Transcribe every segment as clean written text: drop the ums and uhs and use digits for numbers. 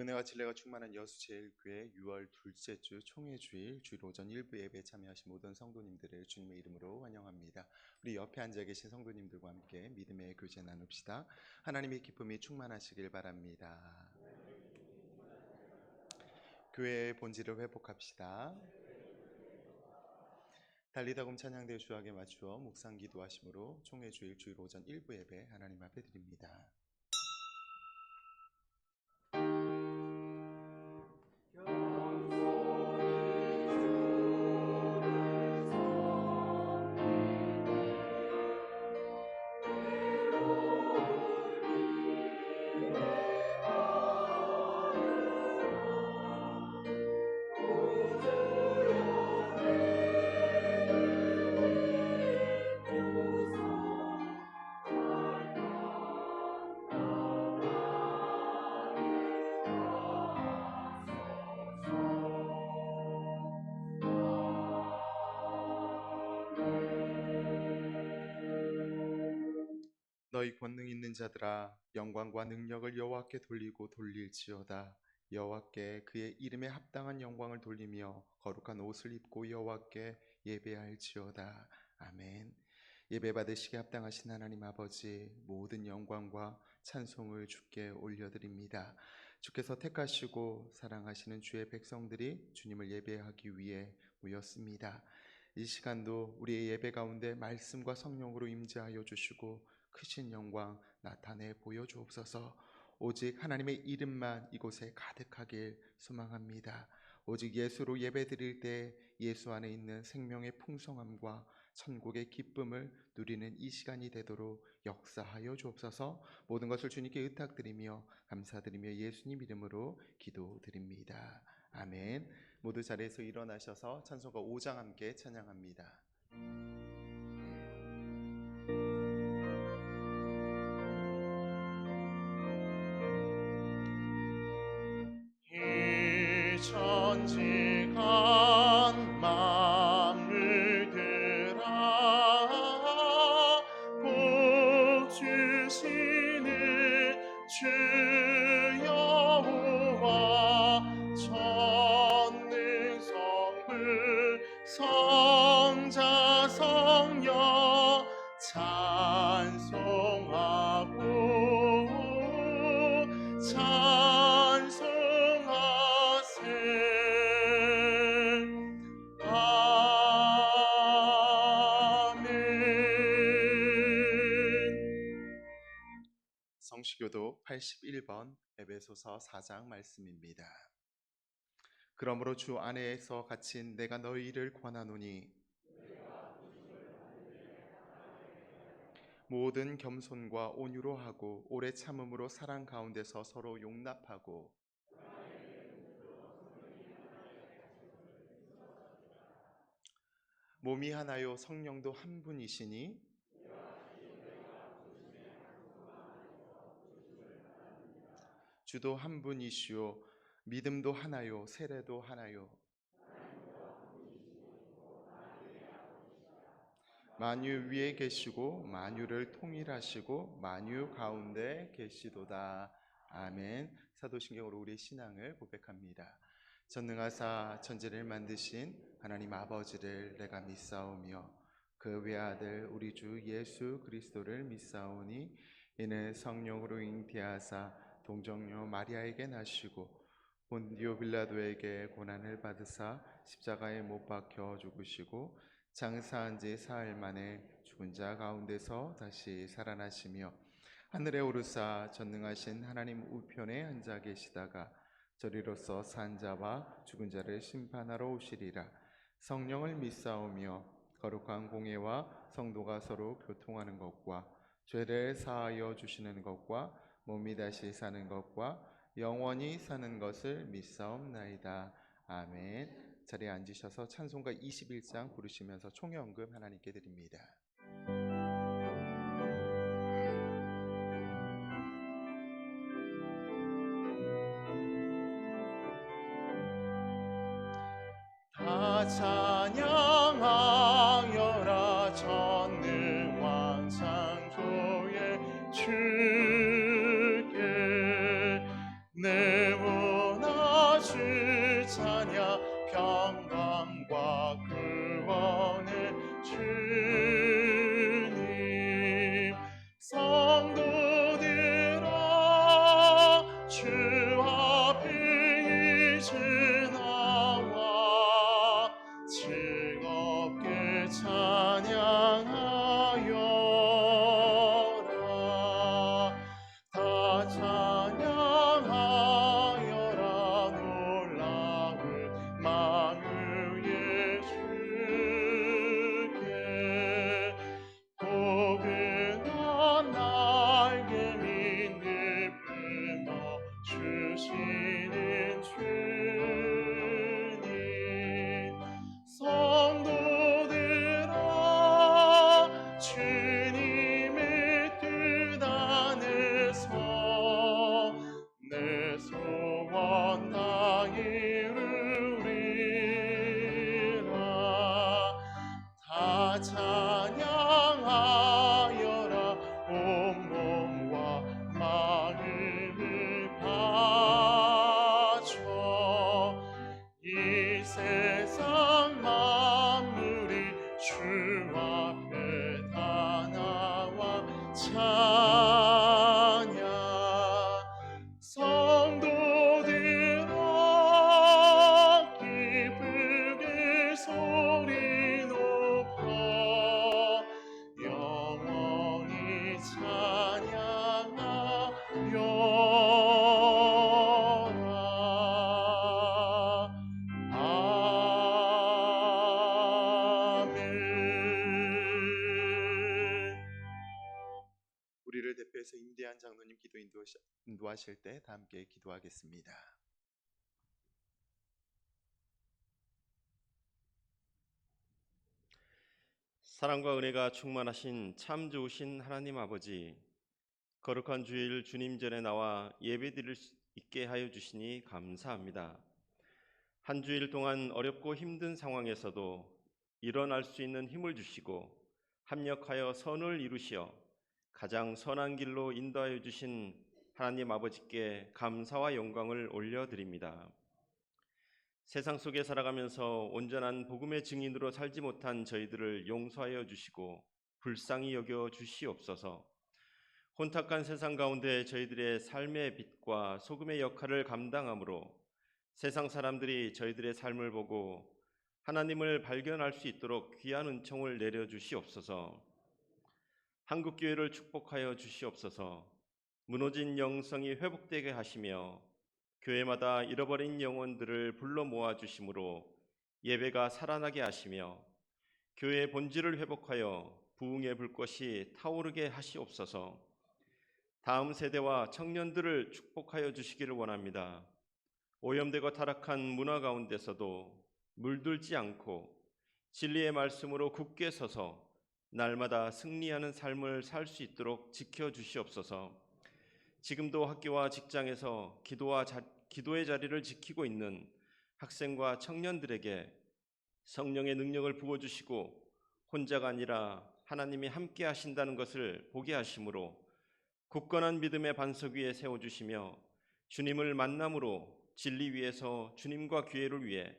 은혜와 진리가 충만한 여수제일교회 6월 둘째 주 총회주일 주일 오전 1부 예배에 참여하신 모든 성도님들을 주님의 이름으로 환영합니다. 우리 옆에 앉아 계신 성도님들과 함께 믿음의 교제 나눕시다. 하나님의 기쁨이 충만하시길 바랍니다. 교회의 본질을 회복합시다. 달리다금 찬양대 주악에 맞추어 묵상 기도하심으로 총회주일 주일 오전 1부 예배 하나님 앞에 드립니다. 너희 권능 있는 자들아 영광과 능력을 여호와께 돌리고 돌릴지어다. 여호와께 그의 이름에 합당한 영광을 돌리며 거룩한 옷을 입고 여호와께 예배할지어다. 아멘. 예배 받으시기에 합당하신 하나님 아버지, 모든 영광과 찬송을 주께 올려드립니다. 주께서 택하시고 사랑하시는 주의 백성들이 주님을 예배하기 위해 모였습니다. 이 시간도 우리의 예배 가운데 말씀과 성령으로 임재하여 주시고 크신 영광 나타내 보여주옵소서. 오직 하나님의 이름만 이곳에 가득하길 소망합니다. 오직 예수로 예배드릴 때 예수 안에 있는 생명의 풍성함과 천국의 기쁨을 누리는 이 시간이 되도록 역사하여 주옵소서. 모든 것을 주님께 의탁드리며 감사드리며 예수님 이름으로 기도드립니다. 아멘. 모두 자리에서 일어나셔서 찬송가 5장 함께 찬양합니다. 천지간 만물들아 복 주시는 주 여호와 전능성부 성자 성령 찬송하고 성시교도 81번 에베소서 4장 말씀입니다. 그러므로 주 안에서 갇힌 내가 너희를 권하노니 모든 겸손과 온유로 하고 오래 참음으로 사랑 가운데서 서로 용납하고 몸이 하나요 성령도 한 분이시니 주도 한 분이시요 믿음도 하나요 세례도 하나요 만유 위에 계시고 만유를 통일하시고 만유 가운데 계시도다. 아멘. 사도신경으로 우리의 신앙을 고백합니다. 전능하사 천지를 만드신 하나님 아버지를 내가 믿사오며 그 외아들 우리 주 예수 그리스도를 믿사오니 이는 성령으로 잉태하사 동정녀 마리아에게 나시고 본디오 빌라도에게 고난을 받으사 십자가에 못 박혀 죽으시고 장사한 지 사흘 만에 죽은 자 가운데서 다시 살아나시며 하늘에 오르사 전능하신 하나님 우편에 앉아 계시다가 저리로서 산 자와 죽은 자를 심판하러 오시리라. 성령을 믿사오며 거룩한 공예와 성도가 서로 교통하는 것과 죄를 사하여 주시는 것과 몸이 다시 사는 것과 영원히 사는 것을 믿사옵나이다. 아멘. 자리에 앉으셔서 찬송가 21장 부르시면서 총연금 하나님께 드립니다. 다 찬양하여라 전능왕 창조의 주께 내 평강과 구원을 주님. 성도들아 주 앞에 이제 나와 즐겁게 찬양하여라. 다 찬양하여라. 놀라운 만유의 주께 포근한 날개미 내뿜어 주시는 주님. 성도들아 주님의 뜻 안에서 내 소원 다 이루리라. 다 찬양하여라. 온 몸과 마음을 바쳐 이 세상 만물이 주 앞에 다 나와 찬양. 성도들아 기쁘게 소리 높여 영원히 찬양하여라. 아멘. 우리를 대표해서 임대한 장로님 기도 인도하실 때 다 함께 기도하겠습니다. 사랑과 은혜가 충만하신 참 좋으신 하나님 아버지, 거룩한 주일 주님 전에 나와 예배드릴 수 있게 하여 주시니 감사합니다. 한 주일 동안 어렵고 힘든 상황에서도 일어날 수 있는 힘을 주시고 합력하여 선을 이루시어 가장 선한 길로 인도하여 주신 하나님 아버지께 감사와 영광을 올려드립니다. 세상 속에 살아가면서 온전한 복음의 증인으로 살지 못한 저희들을 용서하여 주시고 불쌍히 여겨 주시옵소서. 혼탁한 세상 가운데 저희들의 삶의 빛과 소금의 역할을 감당함으로 세상 사람들이 저희들의 삶을 보고 하나님을 발견할 수 있도록 귀한 은총을 내려주시옵소서. 한국교회를 축복하여 주시옵소서. 무너진 영성이 회복되게 하시며 교회마다 잃어버린 영혼들을 불러 모아 주심으로 예배가 살아나게 하시며 교회의 본질을 회복하여 부흥의 불꽃이 타오르게 하시옵소서. 다음 세대와 청년들을 축복하여 주시기를 원합니다. 오염되고 타락한 문화 가운데서도 물들지 않고 진리의 말씀으로 굳게 서서 날마다 승리하는 삶을 살 수 있도록 지켜주시옵소서. 지금도 학교와 직장에서 기도의 자리를 지키고 있는 학생과 청년들에게 성령의 능력을 부어주시고 혼자가 아니라 하나님이 함께 하신다는 것을 보게 하심으로 굳건한 믿음의 반석 위에 세워주시며 주님을 만남으로 진리 위에서 주님과 교회를 위해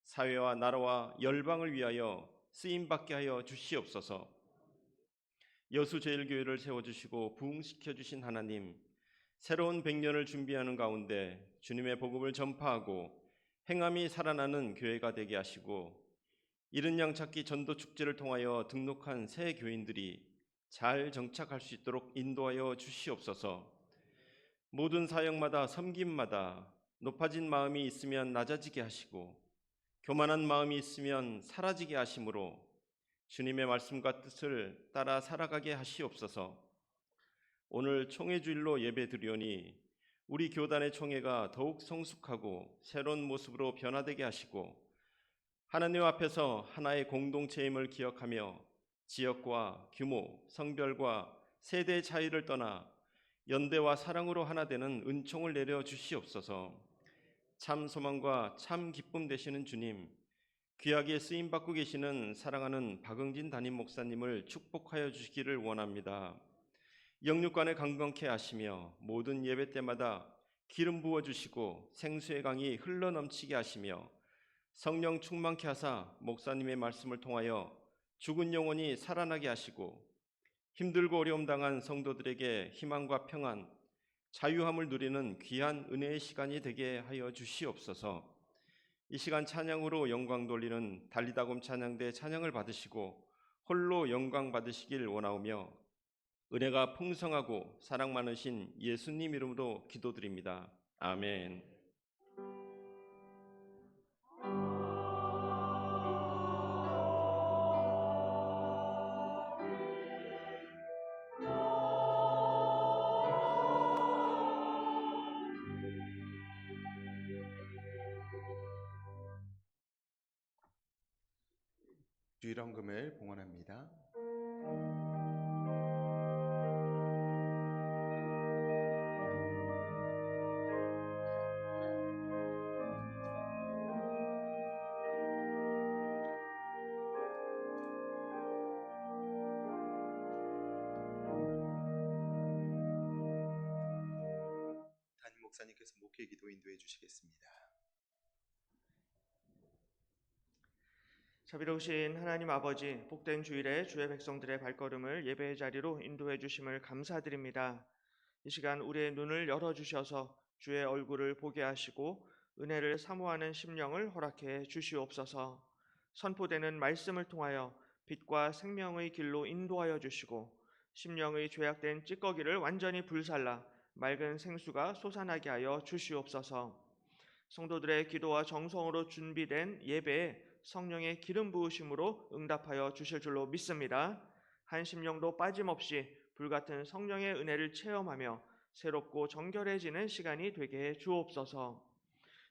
사회와 나라와 열방을 위하여 쓰임받게 하여 주시옵소서. 여수제일교회를 세워주시고 부흥시켜 주신 하나님, 새로운 100년을 준비하는 가운데 주님의 복음을 전파하고 행함이 살아나는 교회가 되게 하시고 이른 양 찾기 전도 축제를 통하여 등록한 새 교인들이 잘 정착할 수 있도록 인도하여 주시옵소서. 모든 사역마다 섬김마다 높아진 마음이 있으면 낮아지게 하시고 교만한 마음이 있으면 사라지게 하심으로 주님의 말씀과 뜻을 따라 살아가게 하시옵소서. 오늘 총회주일로 예배드리오니 우리 교단의 총회가 더욱 성숙하고 새로운 모습으로 변화되게 하시고 하나님 앞에서 하나의 공동체임을 기억하며 지역과 규모, 성별과 세대의 차이를 떠나 연대와 사랑으로 하나 되는 은총을 내려 주시옵소서. 참 소망과 참 기쁨 되시는 주님, 귀하게 쓰임받고 계시는 사랑하는 박응진 담임 목사님을 축복하여 주시기를 원합니다. 영육간에 강건케 하시며 모든 예배 때마다 기름 부어주시고 생수의 강이 흘러넘치게 하시며 성령 충만케 하사 목사님의 말씀을 통하여 죽은 영혼이 살아나게 하시고 힘들고 어려움 당한 성도들에게 희망과 평안, 자유함을 누리는 귀한 은혜의 시간이 되게 하여 주시옵소서. 이 시간 찬양으로 영광 돌리는 달리다곰 찬양대 찬양을 받으시고 홀로 영광 받으시길 원하오며 은혜가 풍성하고 사랑 많으신 예수님 이름으로 기도드립니다. 아멘. 주일헌금을 봉헌합니다. 담임 목사님께서 목회 기도 인도해 주시겠습니다. 자비로우신 하나님 아버지, 복된 주일에 주의 백성들의 발걸음을 예배의 자리로 인도해 주심을 감사드립니다. 이 시간 우리의 눈을 열어주셔서 주의 얼굴을 보게 하시고 은혜를 사모하는 심령을 허락해 주시옵소서. 선포되는 말씀을 통하여 빛과 생명의 길로 인도하여 주시고 심령의 죄악된 찌꺼기를 완전히 불살라 맑은 생수가 솟아나게 하여 주시옵소서. 성도들의 기도와 정성으로 준비된 예배에 성령의 기름 부으심으로 응답하여 주실 줄로 믿습니다. 한 심령도 빠짐없이 불같은 성령의 은혜를 체험하며 새롭고 정결해지는 시간이 되게 해 주옵소서.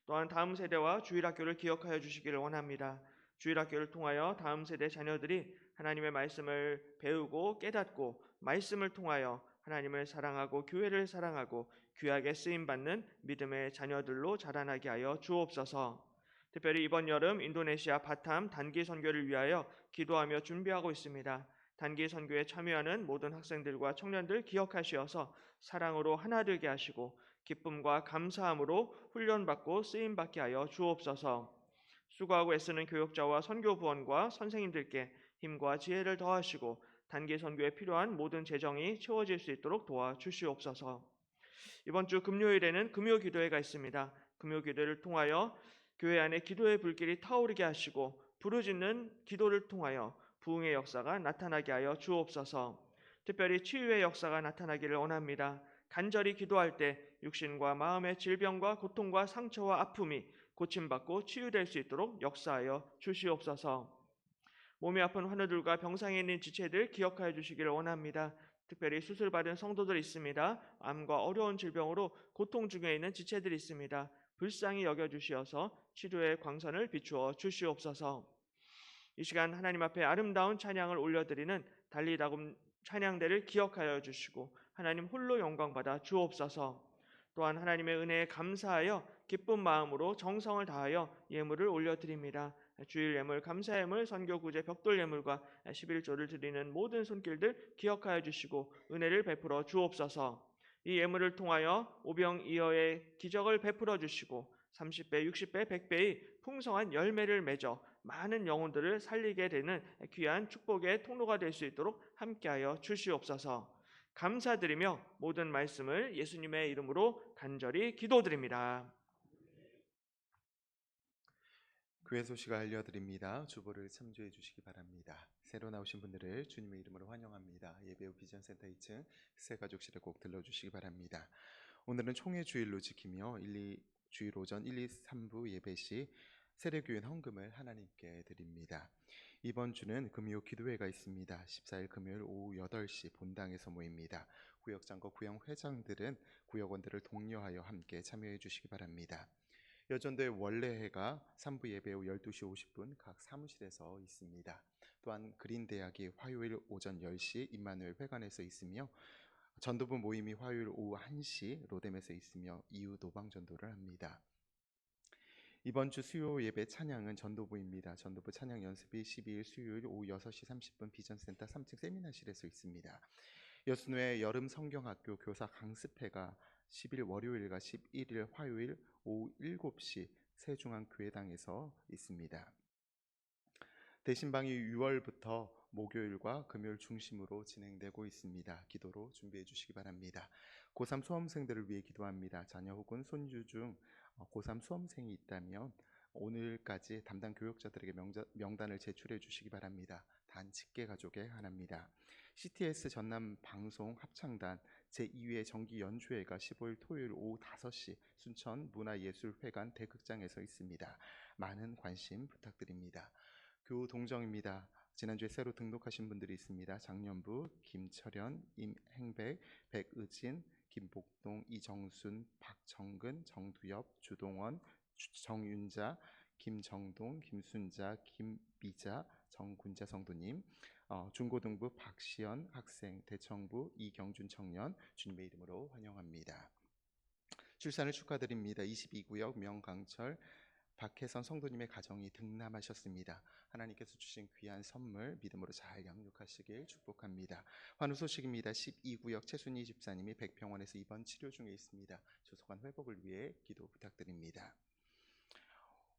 또한 다음 세대와 주일학교를 기억하여 주시기를 원합니다. 주일학교를 통하여 다음 세대 자녀들이 하나님의 말씀을 배우고 깨닫고 말씀을 통하여 하나님을 사랑하고 교회를 사랑하고 귀하게 쓰임받는 믿음의 자녀들로 자라나게 하여 주옵소서. 특별히 이번 여름 인도네시아 바탐 단기 선교를 위하여 기도하며 준비하고 있습니다. 단기 선교에 참여하는 모든 학생들과 청년들 기억하시어서 사랑으로 하나 되게 하시고 기쁨과 감사함으로 훈련받고 쓰임받게 하여 주옵소서. 수고하고 애쓰는 교역자와 선교부원과 선생님들께 힘과 지혜를 더하시고 단기 선교에 필요한 모든 재정이 채워질 수 있도록 도와주시옵소서. 이번 주 금요일에는 금요기도회가 있습니다. 금요기도회를 통하여 교회 안에 기도의 불길이 타오르게 하시고 부르짖는 기도를 통하여 부흥의 역사가 나타나게 하여 주옵소서. 특별히 치유의 역사가 나타나기를 원합니다. 간절히 기도할 때 육신과 마음의 질병과 고통과 상처와 아픔이 고침받고 치유될 수 있도록 역사하여 주시옵소서. 몸이 아픈 환우들과 병상에 있는 지체들 기억하여 주시기를 원합니다. 특별히 수술받은 성도들 있습니다. 암과 어려운 질병으로 고통 중에 있는 지체들이 있습니다. 불쌍히 여겨주시어서 치료의 광선을 비추어 주시옵소서. 이 시간 하나님 앞에 아름다운 찬양을 올려드리는 달리다곰 찬양대를 기억하여 주시고 하나님 홀로 영광받아 주옵소서. 또한 하나님의 은혜에 감사하여 기쁜 마음으로 정성을 다하여 예물을 올려드립니다. 주일 예물, 감사 예물, 선교 구제, 벽돌 예물과 11조를 드리는 모든 손길들 기억하여 주시고 은혜를 베풀어 주옵소서. 이 예물을 통하여 오병이어의 기적을 베풀어 주시고 30배, 60배, 100배의 풍성한 열매를 맺어 많은 영혼들을 살리게 되는 귀한 축복의 통로가 될 수 있도록 함께하여 주시옵소서. 감사드리며 모든 말씀을 예수님의 이름으로 간절히 기도드립니다. 교회 소식을 알려드립니다. 주보를 참조해 주시기 바랍니다. 새로 나오신 분들을 주님의 이름으로 환영합니다. 예배 후 비전센터 2층 새가족실에 꼭 들러주시기 바랍니다. 오늘은 총회 주일로 지키며 주일 오전 1, 2, 3부 예배 시 세례교인 헌금을 하나님께 드립니다. 이번 주는 금요 기도회가 있습니다. 14일 금요일 오후 8시 본당에서 모입니다. 구역장과 구역회장들은 구역원들을 독려하여 함께 참여해 주시기 바랍니다. 여전도의 원래회가 3부 예배 후 12시 50분 각 사무실에서 있습니다. 또한 그린대학이 화요일 오전 10시 임마누엘 회관에서 있으며 전도부 모임이 화요일 오후 1시 로뎀에서 있으며 이후 노방전도를 합니다. 이번 주 수요 예배 찬양은 전도부입니다. 전도부 찬양 연습이 12일 수요일 오후 6시 30분 비전센터 3층 세미나실에서 있습니다. 여순회 여름 성경학교 교사 강습회가 10일 월요일과 11일 화요일 오후 7시 새중앙교회당에서 있습니다. 대신방이 6월부터 목요일과 금요일 중심으로 진행되고 있습니다. 기도로 준비해 주시기 바랍니다. 고3 수험생들을 위해 기도합니다. 자녀 혹은 손주 중 고3 수험생이 있다면 오늘까지 담당 교육자들에게 명단을 제출해 주시기 바랍니다. 단 직계 가족의 하나입니다. CTS 전남 방송 합창단 제2회 정기 연주회가 15일 토요일 오후 5시 순천 문화예술회관 대극장에서 있습니다. 많은 관심 부탁드립니다. 교동정입니다. 지난주에 새로 등록하신 분들이 있습니다. 장년부 김철현, 임행백, 백의진, 김복동, 이정순, 박정근, 정두엽, 주동원, 정윤자, 김정동, 김순자, 김미자, 정군자 성도님, 중고등부 박시연 학생, 대청부 이경준 청년 주님의 이름으로 환영합니다. 출산을 축하드립니다. 22구역 명강철 박혜선 성도님의 가정이 등남하셨습니다. 하나님께서 주신 귀한 선물 믿음으로 잘 양육하시길 축복합니다. 환우 소식입니다. 12구역 최순희 집사님이 백병원에서 입원 치료 중에 있습니다. 조속한 회복을 위해 기도 부탁드립니다.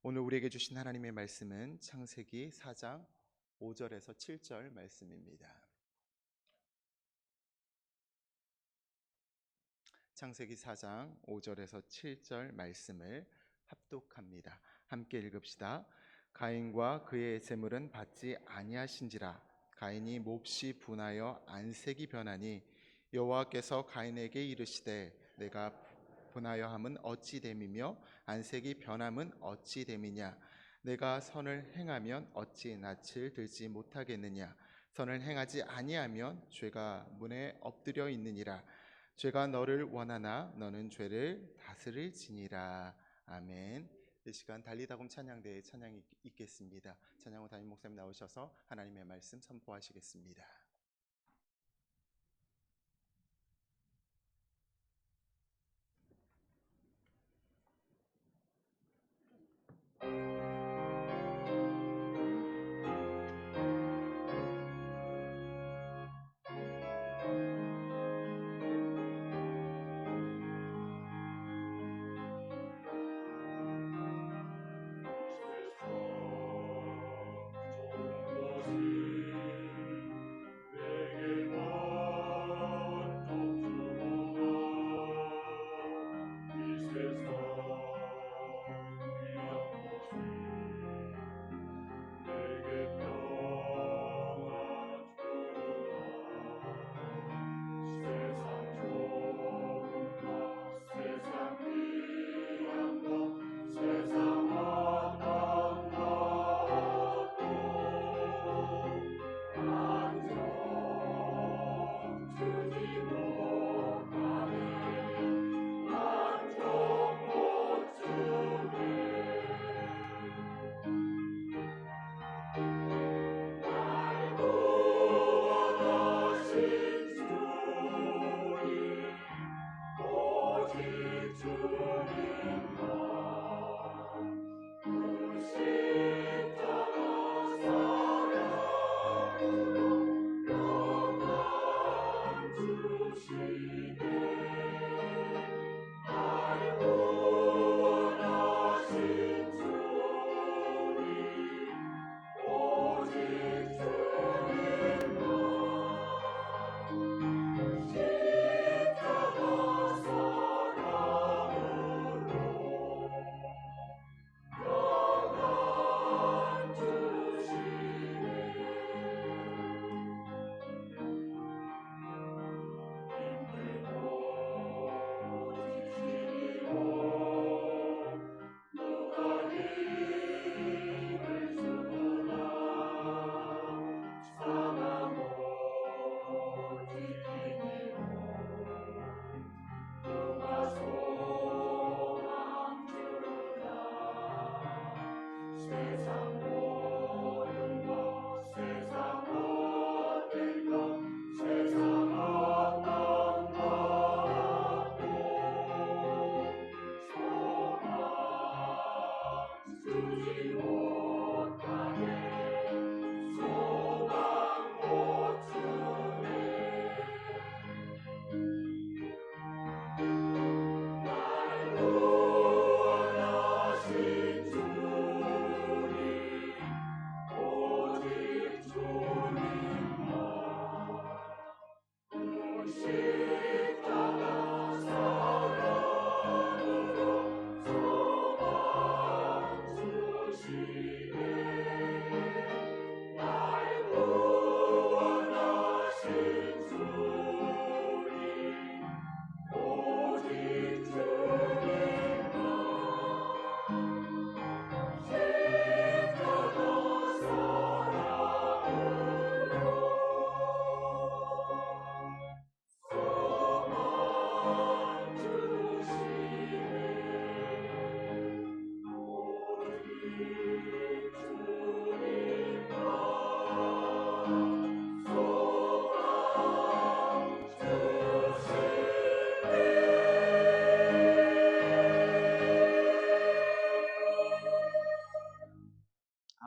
오늘 우리에게 주신 하나님의 말씀은 창세기 4장 5절에서 7절 말씀입니다. 창세기 4장 5절에서 7절 말씀을 합독합니다. 함께 읽읍시다. 가인과 그의 재물은 받지 아니하신지라. 가인이 몹시 분하여 안색이 변하니 여호와께서 가인에게 이르시되 내가 분하여함은 어찌 됨이며 안색이 변함은 어찌 됨이냐. 내가 선을 행하면 어찌 낯을 들지 못하겠느냐. 선을 행하지 아니하면 죄가 문에 엎드려 있느니라. 죄가 너를 원하나 너는 죄를 다스릴지니라. 아멘. 이 시간 달리다곰 찬양대에 찬양이 있겠습니다. 찬양후 담임 목사님 나오셔서 하나님의 말씀 선포하시겠습니다.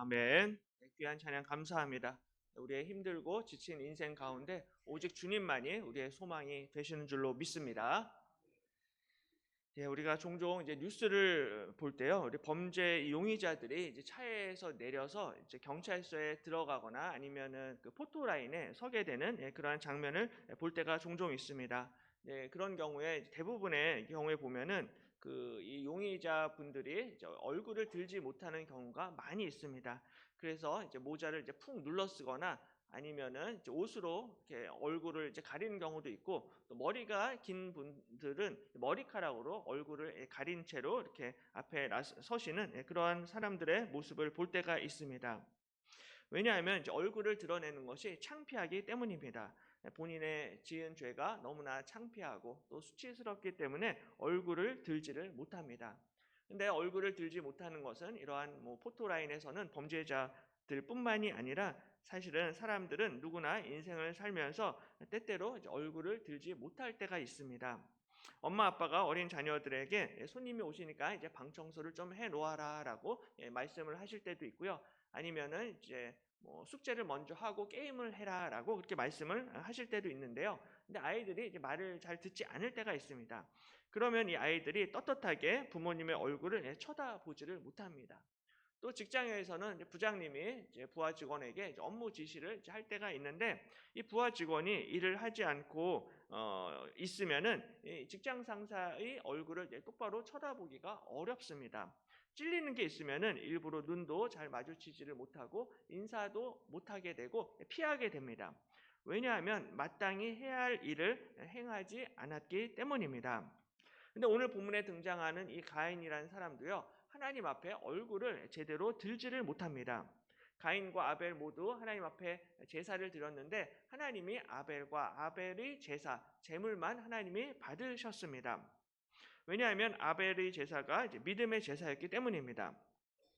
아멘. 귀한 찬양 감사합니다. 우리의 힘들고 지친 인생 가운데 오직 주님만이 우리의 소망이 되시는 줄로 믿습니다. 예, 우리가 종종 이제 뉴스를 볼 때요, 우리 범죄 용의자들이 이제 차에서 내려서 이제 경찰서에 들어가거나 아니면은 그 포토라인에 서게 되는 그러한 장면을 볼 때가 종종 있습니다. 그런 경우에 대부분의 경우에 보면은 그 이 용의자 분들이 이제 얼굴을 들지 못하는 경우가 많이 있습니다. 그래서 이제 모자를 이제 푹 눌러 쓰거나 아니면은 이제 옷으로 이렇게 얼굴을 이제 가리는 경우도 있고, 또 머리가 긴 분들은 머리카락으로 얼굴을 가린 채로 이렇게 앞에 서시는 그러한 사람들의 모습을 볼 때가 있습니다. 왜냐하면 이제 얼굴을 드러내는 것이 창피하기 때문입니다. 본인의 지은 죄가 너무나 창피하고 또 수치스럽기 때문에 얼굴을 들지를 못합니다. 근데 얼굴을 들지 못하는 것은 이러한 포토라인에서는 범죄자들뿐만이 아니라 사실은 사람들은 누구나 인생을 살면서 때때로 이제 얼굴을 들지 못할 때가 있습니다. 엄마 아빠가 어린 자녀들에게 손님이 오시니까 이제 방 청소를 좀 해 놓아라라고 말씀을 하실 때도 있고요. 아니면은 이제 숙제를 먼저 하고 게임을 해라라고 그렇게 말씀을 하실 때도 있는데요. 근데 아이들이 이제 말을 잘 듣지 않을 때가 있습니다. 그러면 이 아이들이 떳떳하게 부모님의 얼굴을 쳐다보지를 못합니다. 또 직장에서는 이제 부장님이 이제 부하 직원에게 이제 업무 지시를 이제 할 때가 있는데, 이 부하 직원이 일을 하지 않고 있으면은 이 직장 상사의 얼굴을 이제 똑바로 쳐다보기가 어렵습니다. 찔리는 게 있으면은 일부러 눈도 잘 마주치지를 못하고 인사도 못하게 되고 피하게 됩니다. 왜냐하면 마땅히 해야 할 일을 행하지 않았기 때문입니다. 근데 오늘 본문에 등장하는 이 가인이라는 사람도요, 하나님 앞에 얼굴을 제대로 들지를 못합니다. 가인과 아벨 모두 하나님 앞에 제사를 드렸는데 하나님이 아벨과 아벨의 제사, 제물만 하나님이 받으셨습니다. 왜냐하면 아벨의 제사가 이제 믿음의 제사였기 때문입니다.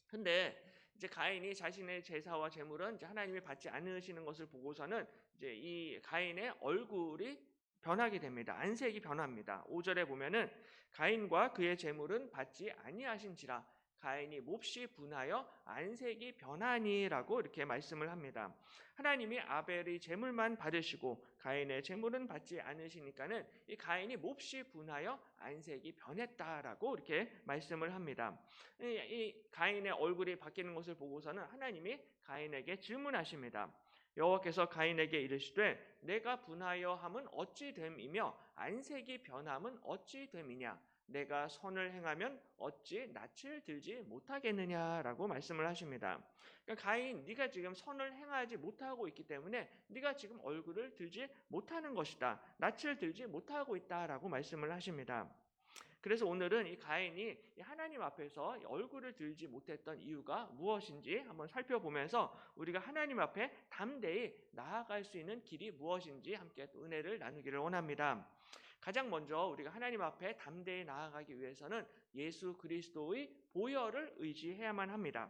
근데 이제 가인이 자신의 제사와 제물은 이제 하나님이 받지 않으시는 것을 보고서는 이제 이 가인의 얼굴이 변하게 됩니다. 안색이 변합니다. 5절에 보면은 가인과 그의 제물은 받지 아니하신지라 가인이 몹시 분하여 안색이 변하니라고 이렇게 말씀을 합니다. 하나님이 아벨의 제물만 받으시고 가인의 제물은 받지 않으시니까는 이 가인이 몹시 분하여 안색이 변했다라고 이렇게 말씀을 합니다. 이 가인의 얼굴이 바뀌는 것을 보고서는 하나님이 가인에게 질문하십니다. 여호와께서 가인에게 이르시되 내가 분하여 함은 어찌 됨이며 안색이 변함은 어찌 됨이냐, 내가 선을 행하면 어찌 낯을 들지 못하겠느냐라고 말씀을 하십니다. 그러니까 가인, 네가 지금 선을 행하지 못하고 있기 때문에 네가 지금 얼굴을 들지 못하는 것이다, 낯을 들지 못하고 있다라고 말씀을 하십니다. 그래서 오늘은 이 가인이 하나님 앞에서 얼굴을 들지 못했던 이유가 무엇인지 한번 살펴보면서 우리가 하나님 앞에 담대히 나아갈 수 있는 길이 무엇인지 함께 또 은혜를 나누기를 원합니다. 가장 먼저 우리가 하나님 앞에 담대히 나아가기 위해서는 예수 그리스도의 보혈을 의지해야만 합니다.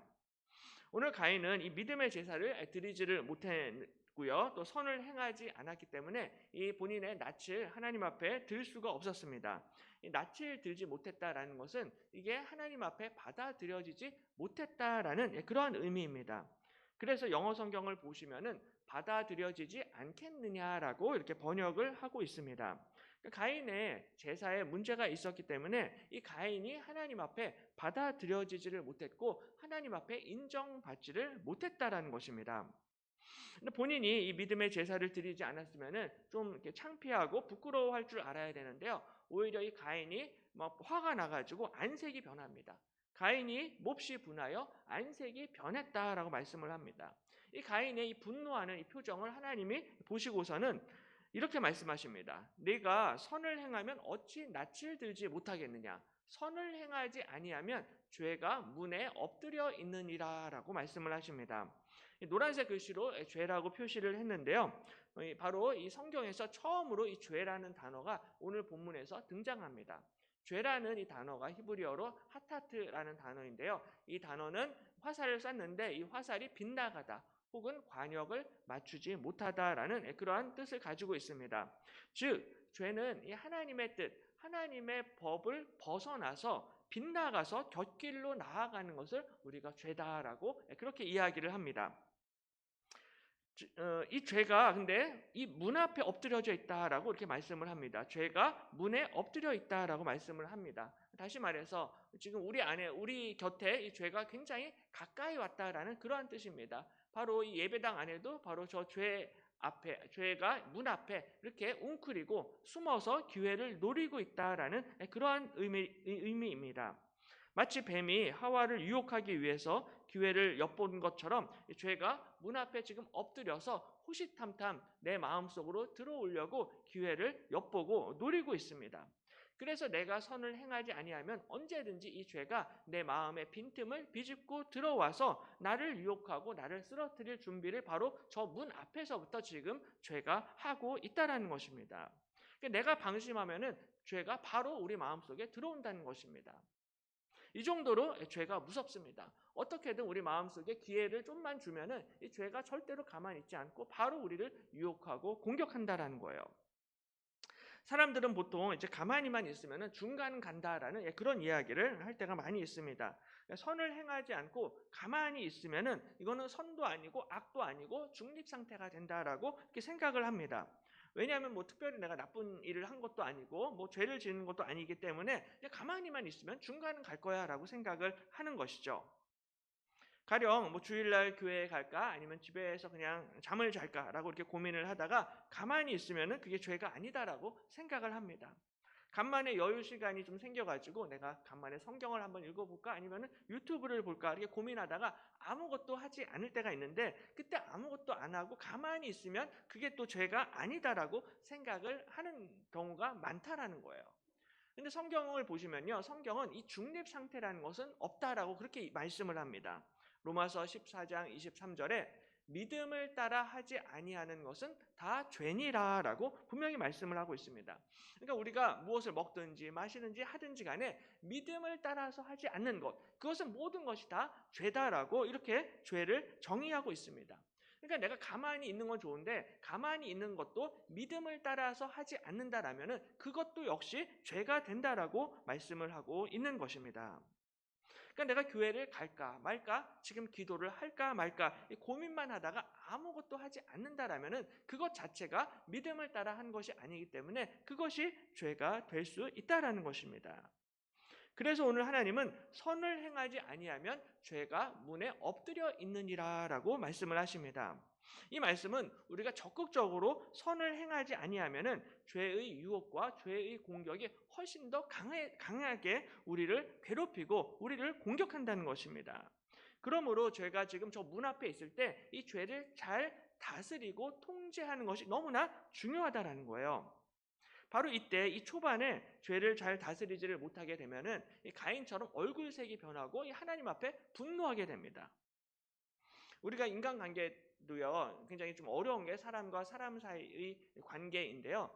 오늘 가인은 이 믿음의 제사를 드리지를 못했고요, 또 선을 행하지 않았기 때문에 이 본인의 낯을 하나님 앞에 들 수가 없었습니다. 이 낯을 들지 못했다라는 것은 이게 하나님 앞에 받아들여지지 못했다라는 그러한 의미입니다. 그래서 영어 성경을 보시면은 받아들여지지 않겠느냐라고 이렇게 번역을 하고 있습니다. 가인의 제사에 문제가 있었기 때문에 이 가인이 하나님 앞에 받아들여지지를 못했고 하나님 앞에 인정받지를 못했다라는 것입니다. 근데 본인이 이 믿음의 제사를 드리지 않았으면은 좀 이렇게 창피하고 부끄러워할 줄 알아야 되는데요. 오히려 이 가인이 막 화가 나가지고 안색이 변합니다. 가인이 몹시 분하여 안색이 변했다라고 말씀을 합니다. 이 가인의 이 분노하는 이 표정을 하나님이 보시고서는 이렇게 말씀하십니다. 네가 선을 행하면 어찌 낯을 들지 못하겠느냐, 선을 행하지 아니하면 죄가 문에 엎드려 있느니라라고 말씀을 하십니다. 노란색 글씨로 죄라고 표시를 했는데요, 바로 이 성경에서 처음으로 이 죄라는 단어가 오늘 본문에서 등장합니다. 죄라는 이 단어가 히브리어로 하타트라는 단어인데요, 이 단어는 화살을 쐈는데 이 화살이 빗나가다 혹은 관역을 맞추지 못하다라는 그러한 뜻을 가지고 있습니다. 즉 죄는 이 하나님의 뜻, 하나님의 법을 벗어나서 빗나가서 곁길로 나아가는 것을 우리가 죄다라고 그렇게 이야기를 합니다. 이 죄가 근데 이 문 앞에 엎드려져 있다라고 이렇게 말씀을 합니다. 죄가 문에 엎드려 있다라고 말씀을 합니다. 다시 말해서 지금 우리 곁에 이 죄가 굉장히 가까이 왔다라는 그러한 뜻입니다. 바로 이 예배당 안에도 바로 저 죄가 문 앞에 이렇게 웅크리고 숨어서 기회를 노리고 있다라는 그러한 의미입니다. 마치 뱀이 하와를 유혹하기 위해서 기회를 엿본 것처럼 죄가 문 앞에 지금 엎드려서 호시탐탐 내 마음속으로 들어오려고 기회를 엿보고 노리고 있습니다. 그래서 내가 선을 행하지 아니하면 언제든지 이 죄가 내 마음의 빈틈을 비집고 들어와서 나를 유혹하고 나를 쓰러뜨릴 준비를 바로 저 문 앞에서부터 지금 죄가 하고 있다라는 것입니다. 내가 방심하면은 죄가 바로 우리 마음속에 들어온다는 것입니다. 이 정도로 죄가 무섭습니다. 어떻게든 우리 마음속에 기회를 좀만 주면은 이 죄가 절대로 가만히 있지 않고 바로 우리를 유혹하고 공격한다라는 거예요. 사람들은 보통 이제 가만히만 있으면은 중간 간다라는 그런 이야기를 할 때가 많이 있습니다. 선을 행하지 않고 가만히 있으면은 이거는 선도 아니고 악도 아니고 중립 상태가 된다라고 이렇게 생각을 합니다. 왜냐하면 특별히 내가 나쁜 일을 한 것도 아니고 죄를 지는 것도 아니기 때문에 그냥 가만히만 있으면 중간은 갈 거야라고 생각을 하는 것이죠. 가령 주일날 교회에 갈까 아니면 집에서 그냥 잠을 잘까라고 이렇게 고민을 하다가 가만히 있으면은 그게 죄가 아니다라고 생각을 합니다. 간만에 여유 시간이 좀 생겨가지고 내가 간만에 성경을 한번 읽어볼까 아니면 유튜브를 볼까 이렇게 고민하다가 아무것도 하지 않을 때가 있는데 그때 아무것도 안 하고 가만히 있으면 그게 또 죄가 아니다라고 생각을 하는 경우가 많다라는 거예요. 근데 성경을 보시면요, 성경은 이 중립 상태라는 것은 없다라고 그렇게 말씀을 합니다. 로마서 14장 23절에 믿음을 따라 하지 아니하는 것은 다 죄니라라고 분명히 말씀을 하고 있습니다. 그러니까 우리가 무엇을 먹든지 마시든지 하든지 간에 믿음을 따라서 하지 않는 것, 그것은 모든 것이 다 죄다라고 이렇게 죄를 정의하고 있습니다. 그러니까 내가 가만히 있는 건 좋은데 가만히 있는 것도 믿음을 따라서 하지 않는다라면은 그것도 역시 죄가 된다라고 말씀을 하고 있는 것입니다. 그러니까 내가 교회를 갈까 말까, 지금 기도를 할까 말까 고민만 하다가 아무것도 하지 않는다라면은 그것 자체가 믿음을 따라 한 것이 아니기 때문에 그것이 죄가 될 수 있다라는 것입니다. 그래서 오늘 하나님은 선을 행하지 아니하면 죄가 문에 엎드려 있느니라라고 말씀을 하십니다. 이 말씀은 우리가 적극적으로 선을 행하지 아니하면은 죄의 유혹과 죄의 공격이 훨씬 더 강하게 우리를 괴롭히고 우리를 공격한다는 것입니다. 그러므로 죄가 지금 저 문 앞에 있을 때 이 죄를 잘 다스리고 통제하는 것이 너무나 중요하다라는 거예요. 바로 이때 이 초반에 죄를 잘 다스리지를 못하게 되면은 이 가인처럼 얼굴색이 변하고 이 하나님 앞에 분노하게 됩니다. 우리가 인간관계도요 굉장히 좀 어려운 게 사람과 사람 사이의 관계인데요.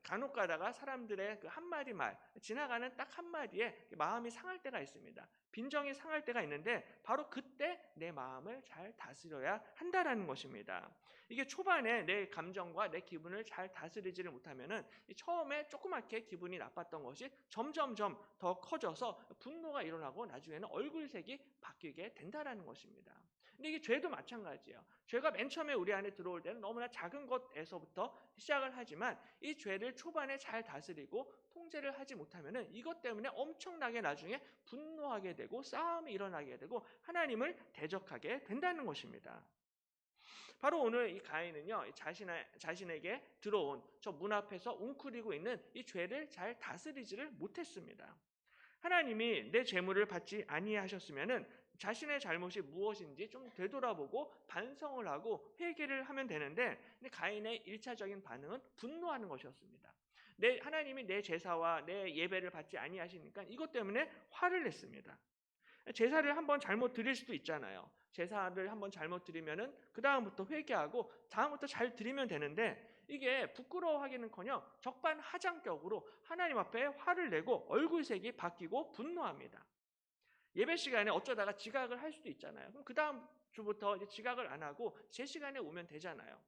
간혹 가다가 사람들의 그 한마디 말, 지나가는 딱 한마디에 마음이 상할 때가 있습니다. 빈정이 상할 때가 있는데 바로 그때 내 마음을 잘 다스려야 한다라는 것입니다. 이게 초반에 내 감정과 내 기분을 잘 다스리지를 못하면은 처음에 조그맣게 기분이 나빴던 것이 점점점 더 커져서 분노가 일어나고 나중에는 얼굴색이 바뀌게 된다라는 것입니다. 근데 이게 죄도 마찬가지예요. 죄가 맨 처음에 우리 안에 들어올 때는 너무나 작은 것에서부터 시작을 하지만 이 죄를 초반에 잘 다스리고 통제를 하지 못하면은 이것 때문에 엄청나게 나중에 분노하게 되고 싸움이 일어나게 되고 하나님을 대적하게 된다는 것입니다. 바로 오늘 이 가인은요 자신에게 들어온 저 문 앞에서 웅크리고 있는 이 죄를 잘 다스리지를 못했습니다. 하나님이 내 재물을 받지 아니하셨으면은 자신의 잘못이 무엇인지 좀 되돌아보고 반성을 하고 회개를 하면 되는데 가인의 1차적인 반응은 분노하는 것이었습니다. 하나님이 내 제사와 내 예배를 받지 아니하시니까 이것 때문에 화를 냈습니다. 제사를 한번 잘못 드릴 수도 있잖아요. 제사를 한번 잘못 드리면은 그 다음부터 회개하고 다음부터 잘 드리면 되는데 이게 부끄러워하기는커녕 적반하장격으로 하나님 앞에 화를 내고 얼굴색이 바뀌고 분노합니다. 예배 시간에 어쩌다가 지각을 할 수도 있잖아요. 그럼 그 다음 주부터 이제 지각을 안 하고 제 시간에 오면 되잖아요.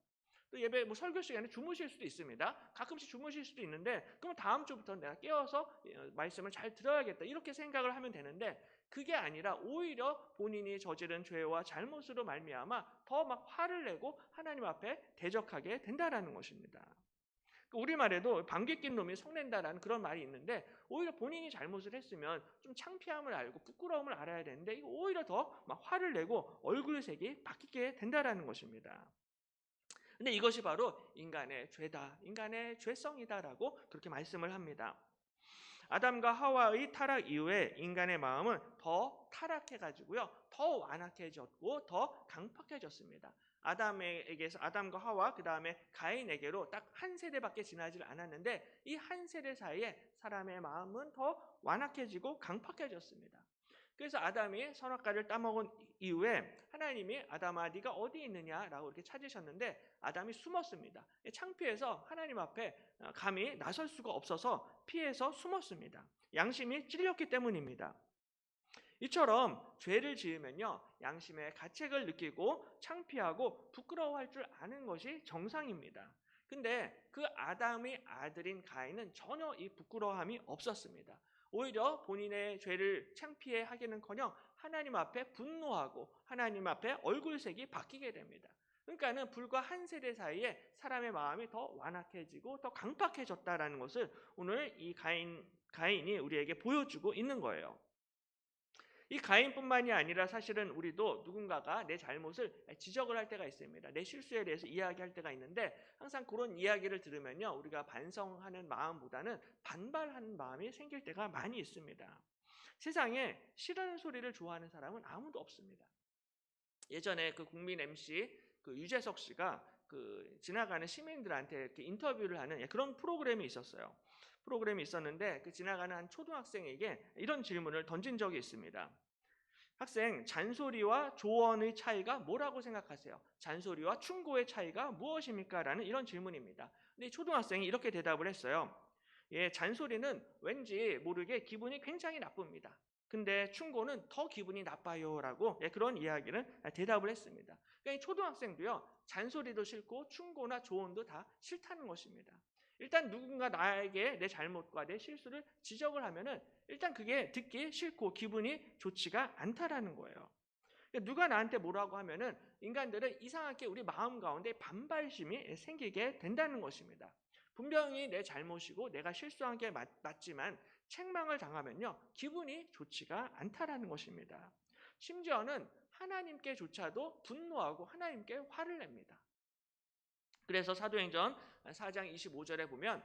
또 예배 뭐 설교 시간에 주무실 수도 있습니다. 가끔씩 주무실 수도 있는데 그럼 다음 주부터 내가 깨워서 말씀을 잘 들어야겠다 이렇게 생각을 하면 되는데 그게 아니라 오히려 본인이 저지른 죄와 잘못으로 말미암아 더 막 화를 내고 하나님 앞에 대적하게 된다라는 것입니다. 우리말에도 방귀 낀 놈이 성낸다라는 그런 말이 있는데 오히려 본인이 잘못을 했으면 좀 창피함을 알고 부끄러움을 알아야 되는데 이거 오히려 더 막 화를 내고 얼굴색이 바뀌게 된다라는 것입니다. 근데 이것이 바로 인간의 죄다, 인간의 죄성이다라고 그렇게 말씀을 합니다. 아담과 하와의 타락 이후에 인간의 마음은 더 타락해가지고요, 더 완악해졌고 더 강팍해졌습니다. 아담과 하와 그 다음에 가인에게로 딱 한 세대밖에 지나질 않았는데 이 한 세대 사이에 사람의 마음은 더 완악해지고 강팍해졌습니다. 그래서 아담이 선악과를 따먹은 이후에 하나님이 아담아 네가 어디 있느냐라고 이렇게 찾으셨는데 아담이 숨었습니다. 창피해서 하나님 앞에 감히 나설 수가 없어서 피해서 숨었습니다. 양심이 찔렸기 때문입니다. 이처럼 죄를 지으면요 양심의 가책을 느끼고 창피하고 부끄러워할 줄 아는 것이 정상입니다. 근데 그 아담의 아들인 가인은 전혀 이 부끄러움이 없었습니다. 오히려 본인의 죄를 창피해 하기는커녕 하나님 앞에 분노하고 하나님 앞에 얼굴색이 바뀌게 됩니다. 그러니까는 불과 한 세대 사이에 사람의 마음이 더 완악해지고 더 강팍해졌다라는 것을 오늘 이 가인이 우리에게 보여주고 있는 거예요. 이 가인뿐만이 아니라 사실은 우리도 누군가가 내 잘못을 지적을 할 때가 있습니다. 내 실수에 대해서 이야기할 때가 있는데 항상 그런 이야기를 들으면요 우리가 반성하는 마음보다는 반발하는 마음이 생길 때가 많이 있습니다. 세상에 싫은 소리를 좋아하는 사람은 아무도 없습니다. 예전에 그 국민 MC 그 유재석 씨가 그 지나가는 시민들한테 이렇게 인터뷰를 하는 그런 프로그램이 있었어요. 프로그램이 있었는데 그 지나가는 한 초등학생에게 이런 질문을 던진 적이 있습니다. 학생, 잔소리와 조언의 차이가 뭐라고 생각하세요? 잔소리와 충고의 차이가 무엇입니까? 라는 이런 질문입니다. 근데 초등학생이 이렇게 대답을 했어요. 예, 잔소리는 왠지 모르게 기분이 굉장히 나쁩니다. 근데 충고는 더 기분이 나빠요 라고 그런 이야기를 대답을 했습니다. 그러니까 이 초등학생도요 잔소리도 싫고 충고나 조언도 다 싫다는 것입니다. 일단 누군가 나에게 내 잘못과 내 실수를 지적을 하면은 일단 그게 듣기 싫고 기분이 좋지가 않다라는 거예요. 그러니까 누가 나한테 뭐라고 하면은 인간들은 이상하게 우리 마음 가운데 반발심이 생기게 된다는 것입니다. 분명히 내 잘못이고 내가 실수한 게 맞지만 책망을 당하면요 기분이 좋지가 않다라는 것입니다. 심지어는 하나님께조차도 분노하고 하나님께 화를 냅니다. 그래서 사도행전 4장 25절에 보면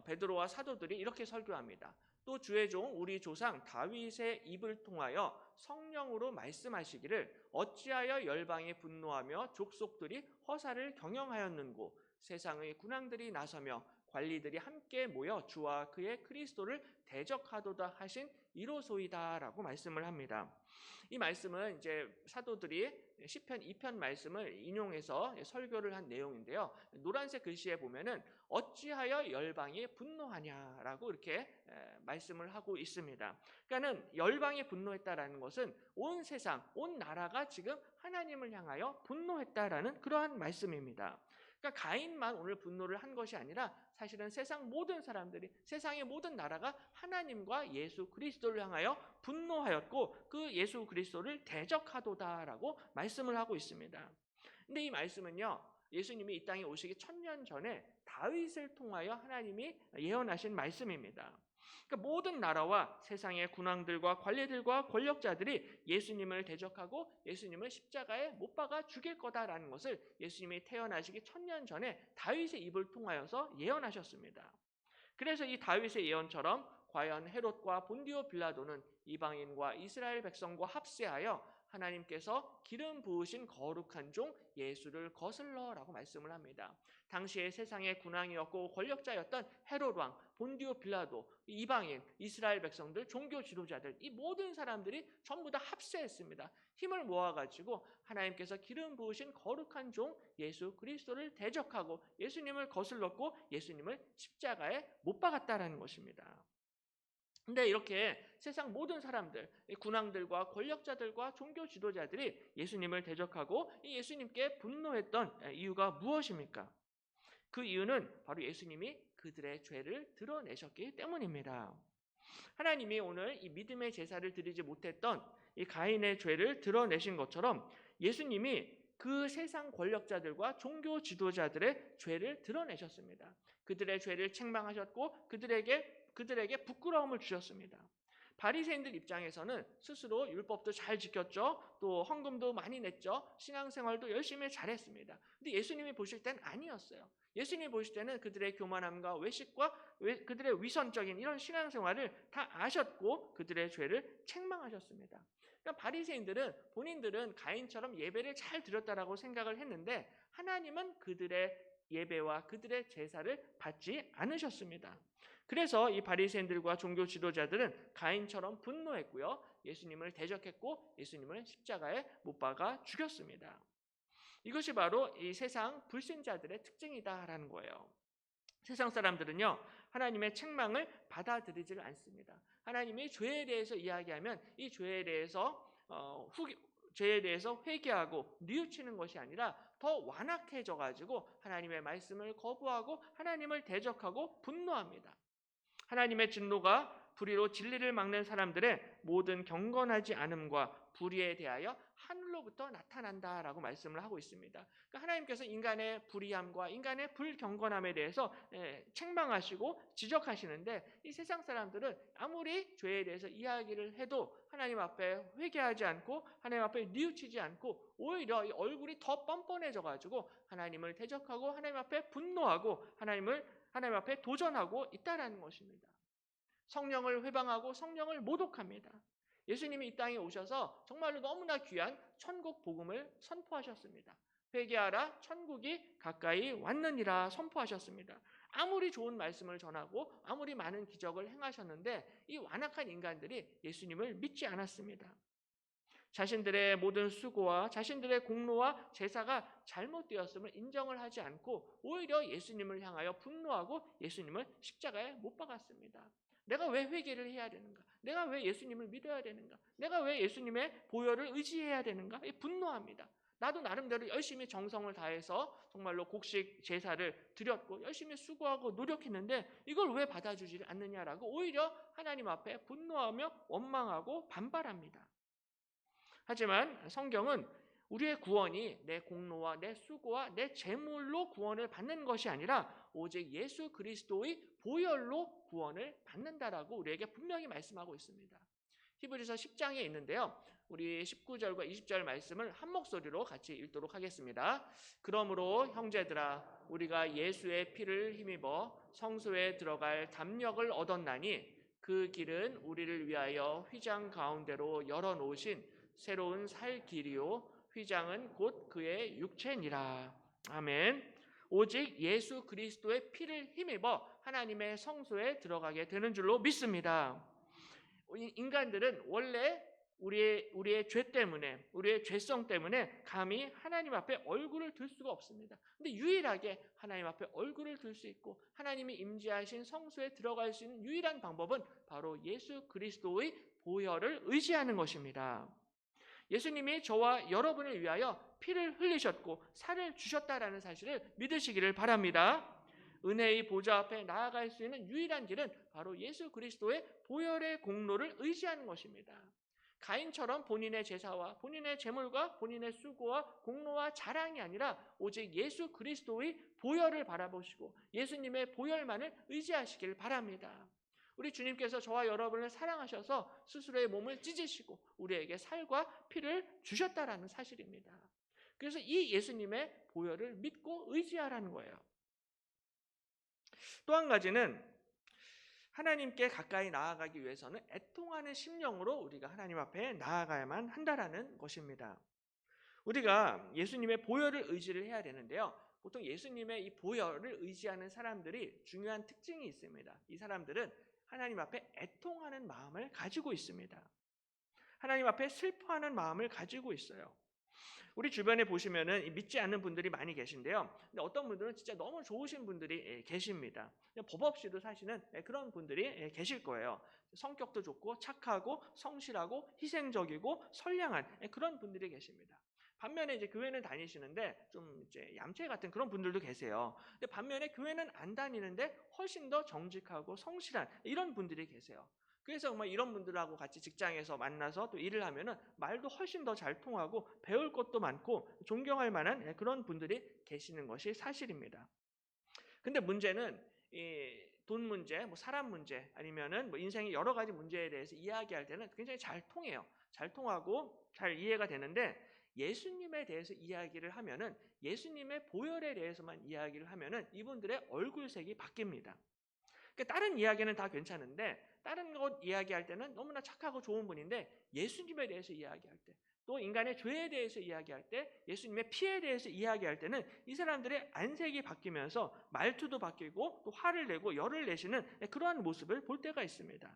베드로와 사도들이 이렇게 설교합니다. 또 주의 종 우리 조상 다윗의 입을 통하여 성령으로 말씀하시기를 어찌하여 열방이 분노하며 족속들이 허사를 경영하였는고 세상의 군왕들이 나서며 관리들이 함께 모여 주와 그의 그리스도를 대적하도다 하신 이로소이다라고 말씀을 합니다. 이 말씀은 이제 사도들이 시편 2편 말씀을 인용해서 설교를 한 내용인데요. 노란색 글씨에 보면은 어찌하여 열방이 분노하냐라고 이렇게 말씀을 하고 있습니다. 그러니까는 열방이 분노했다라는 것은 온 세상, 온 나라가 지금 하나님을 향하여 분노했다라는 그러한 말씀입니다. 그러니까 가인만 오늘 분노를 한 것이 아니라 사실은 세상 모든 사람들이 세상의 모든 나라가 하나님과 예수 그리스도를 향하여 분노하였고 그 예수 그리스도를 대적하도다라고 말씀을 하고 있습니다. 근데 이 말씀은요 예수님이 이 땅에 오시기 1000년 전에 다윗을 통하여 하나님이 예언하신 말씀입니다. 그러니까 모든 나라와 세상의 군왕들과 관리들과 권력자들이 예수님을 대적하고 예수님을 십자가에 못 박아 죽일 거다라는 것을 예수님이 태어나시기 1000년 전에 다윗의 입을 통하여서 예언하셨습니다. 그래서 이 다윗의 예언처럼 과연 헤롯과 본디오 빌라도는 이방인과 이스라엘 백성과 합세하여 하나님께서 기름 부으신 거룩한 종 예수를 거슬러라고 말씀을 합니다. 당시에 세상의 군왕이었고 권력자였던 헤롯 왕, 본디오 빌라도, 이방인, 이스라엘 백성들, 종교 지도자들 이 모든 사람들이 전부 다 합세했습니다. 힘을 모아가지고 하나님께서 기름 부으신 거룩한 종 예수 그리스도를 대적하고 예수님을 거슬렀고 예수님을 십자가에 못 박았다라는 것입니다. 근데 이렇게 세상 모든 사람들, 이 군왕들과 권력자들과 종교 지도자들이 예수님을 대적하고 이 예수님께 분노했던 이유가 무엇입니까? 그 이유는 바로 예수님이 그들의 죄를 드러내셨기 때문입니다. 하나님이 오늘 이 믿음의 제사를 드리지 못했던 이 가인의 죄를 드러내신 것처럼 예수님이 그 세상 권력자들과 종교 지도자들의 죄를 드러내셨습니다. 그들의 죄를 책망하셨고 그들에게 부끄러움을 주셨습니다. 바리새인들 입장에서는 스스로 율법도 잘 지켰죠. 또 헌금도 많이 냈죠. 신앙생활도 열심히 잘했습니다. 근데 예수님이 보실 땐 아니었어요. 예수님이 보실 때는 그들의 교만함과 외식과 그들의 위선적인 이런 신앙생활을 다 아셨고 그들의 죄를 책망하셨습니다. 그러니까 바리새인들은 본인들은 가인처럼 예배를 잘 드렸다라고 생각을 했는데 하나님은 그들의 예배와 그들의 제사를 받지 않으셨습니다. 그래서 이 바리새인들과 종교 지도자들은 가인처럼 분노했고요. 예수님을 대적했고 예수님을 십자가에 못 박아 죽였습니다. 이것이 바로 이 세상 불신자들의 특징이다라는 거예요. 세상 사람들은요, 하나님의 책망을 받아들이지를 않습니다. 하나님이 죄에 대해서 이야기하면 이 죄에 대해서 회개하고 뉘우치는 것이 아니라 더 완악해져 가지고 하나님의 말씀을 거부하고 하나님을 대적하고 분노합니다. 하나님의 진노가 불의로 진리를 막는 사람들의 모든 경건하지 않음과 불의에 대하여 하늘로부터 나타난다라고 말씀을 하고 있습니다. 그러니까 하나님께서 인간의 불의함과 인간의 불경건함에 대해서 책망하시고 지적하시는데 이 세상 사람들은 아무리 죄에 대해서 이야기를 해도 하나님 앞에 회개하지 않고 하나님 앞에 뉘우치지 않고 오히려 이 얼굴이 더 뻔뻔해져 가지고 하나님을 대적하고 하나님 앞에 분노하고 하나님 앞에 도전하고 있다라는 것입니다. 성령을 회방하고 성령을 모독합니다. 예수님이 이 땅에 오셔서 정말로 너무나 귀한 천국 복음을 선포하셨습니다. 회개하라 천국이 가까이 왔느니라 선포하셨습니다. 아무리 좋은 말씀을 전하고 아무리 많은 기적을 행하셨는데 이 완악한 인간들이 예수님을 믿지 않았습니다. 자신들의 모든 수고와 자신들의 공로와 제사가 잘못되었음을 인정을 하지 않고 오히려 예수님을 향하여 분노하고 예수님을 십자가에 못 박았습니다. 내가 왜 회개를 해야 되는가? 내가 왜 예수님을 믿어야 되는가? 내가 왜 예수님의 보혈을 의지해야 되는가? 분노합니다. 나도 나름대로 열심히 정성을 다해서 정말로 곡식 제사를 드렸고 열심히 수고하고 노력했는데 이걸 왜 받아주지 않느냐라고 오히려 하나님 앞에 분노하며 원망하고 반발합니다. 하지만 성경은 우리의 구원이 내 공로와 내 수고와 내 재물로 구원을 받는 것이 아니라 오직 예수 그리스도의 보혈로 구원을 받는다라고 우리에게 분명히 말씀하고 있습니다. 히브리서 10장에 있는데요. 우리 19절과 20절 말씀을 한 목소리로 같이 읽도록 하겠습니다. 그러므로 형제들아 우리가 예수의 피를 힘입어 성소에 들어갈 담력을 얻었나니 그 길은 우리를 위하여 휘장 가운데로 열어놓으신 새로운 살 길이요 휘장은 곧 그의 육체니라. 아멘. 오직 예수 그리스도의 피를 힘입어 하나님의 성소에 들어가게 되는 줄로 믿습니다. 인간들은 원래 우리의 죄 때문에 우리의 죄성 때문에 감히 하나님 앞에 얼굴을 들 수가 없습니다. 근데 유일하게 하나님 앞에 얼굴을 들 수 있고 하나님이 임재하신 성소에 들어갈 수 있는 유일한 방법은 바로 예수 그리스도의 보혈을 의지하는 것입니다. 예수님이 저와 여러분을 위하여 피를 흘리셨고 살을 주셨다라는 사실을 믿으시기를 바랍니다. 은혜의 보좌 앞에 나아갈 수 있는 유일한 길은 바로 예수 그리스도의 보혈의 공로를 의지하는 것입니다. 가인처럼 본인의 제사와 본인의 재물과 본인의 수고와 공로와 자랑이 아니라 오직 예수 그리스도의 보혈을 바라보시고 예수님의 보혈만을 의지하시길 바랍니다. 우리 주님께서 저와 여러분을 사랑하셔서 스스로의 몸을 찢으시고 우리에게 살과 피를 주셨다라는 사실입니다. 그래서 이 예수님의 보혈을 믿고 의지하라는 거예요. 또 한 가지는 하나님께 가까이 나아가기 위해서는 애통하는 심령으로 우리가 하나님 앞에 나아가야만 한다라는 것입니다. 우리가 예수님의 보혈을 의지를 해야 되는데요. 보통 예수님의 이 보혈을 의지하는 사람들이 중요한 특징이 있습니다. 이 사람들은 하나님 앞에 애통하는 마음을 가지고 있습니다. 하나님 앞에 슬퍼하는 마음을 가지고 있어요. 우리 주변에 보시면은 믿지 않는 분들이 많이 계신데요. 근데 어떤 분들은 진짜 너무 좋으신 분들이 계십니다. 그냥 법 없이도 사시는 그런 분들이 계실 거예요. 성격도 좋고 착하고 성실하고 희생적이고 선량한 그런 분들이 계십니다. 반면에 이제 교회는 다니시는데 좀 이제 얌체 같은 그런 분들도 계세요. 근데 반면에 교회는 안 다니는데 훨씬 더 정직하고 성실한 이런 분들이 계세요. 그래서 정말 이런 분들하고 같이 직장에서 만나서 또 일을 하면은 말도 훨씬 더 잘 통하고 배울 것도 많고 존경할 만한 그런 분들이 계시는 것이 사실입니다. 근데 문제는 이 돈 문제, 뭐 사람 문제, 아니면은 뭐 인생의 여러 가지 문제에 대해서 이야기할 때는 굉장히 잘 통해요. 잘 통하고 잘 이해가 되는데 예수님에 대해서 이야기를 하면은 예수님의 보혈에 대해서만 이야기를 하면은 이분들의 얼굴색이 바뀝니다. 그러니까 다른 이야기는 다 괜찮은데 다른 것 이야기할 때는 너무나 착하고 좋은 분인데 예수님에 대해서 이야기할 때 또 인간의 죄에 대해서 이야기할 때 예수님의 피에 대해서 이야기할 때는 이 사람들의 안색이 바뀌면서 말투도 바뀌고 또 화를 내고 열을 내시는 그러한 모습을 볼 때가 있습니다.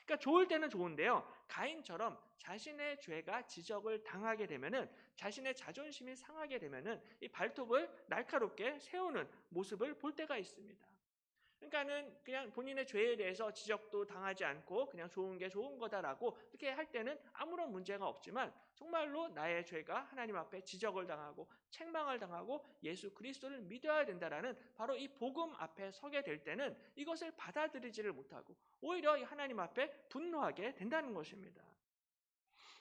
그러니까 좋을 때는 좋은데요. 가인처럼 자신의 죄가 지적을 당하게 되면은 자신의 자존심이 상하게 되면은 이 발톱을 날카롭게 세우는 모습을 볼 때가 있습니다. 그러니까는 그냥 본인의 죄에 대해서 지적도 당하지 않고 그냥 좋은 게 좋은 거다라고 이렇게 할 때는 아무런 문제가 없지만 정말로 나의 죄가 하나님 앞에 지적을 당하고 책망을 당하고 예수 그리스도를 믿어야 된다라는 바로 이 복음 앞에 서게 될 때는 이것을 받아들이지를 못하고 오히려 하나님 앞에 분노하게 된다는 것입니다.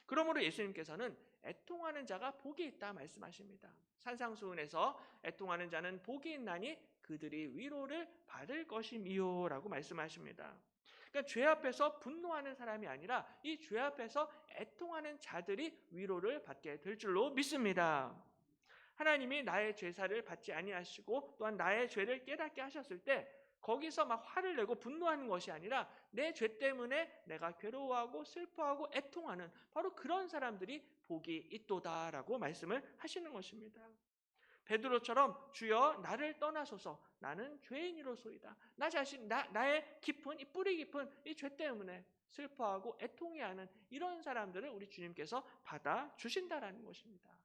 그러므로 예수님께서는 애통하는 자가 복이 있다 말씀하십니다. 산상수훈에서 애통하는 자는 복이 있나니 그들이 위로를 받을 것임이요라고 말씀하십니다. 그러니까 죄 앞에서 분노하는 사람이 아니라 이 죄 앞에서 애통하는 자들이 위로를 받게 될 줄로 믿습니다. 하나님이 나의 죄사를 받지 아니하시고 또한 나의 죄를 깨닫게 하셨을 때 거기서 막 화를 내고 분노하는 것이 아니라 내 죄 때문에 내가 괴로워하고 슬퍼하고 애통하는 바로 그런 사람들이 복이 있도다라고 말씀을 하시는 것입니다. 베드로처럼 주여 나를 떠나소서 나는 죄인이로소이다. 나 자신 나의 깊은 이 뿌리 깊은 이 죄 때문에 슬퍼하고 애통해하는 이런 사람들을 우리 주님께서 받아 주신다라는 것입니다.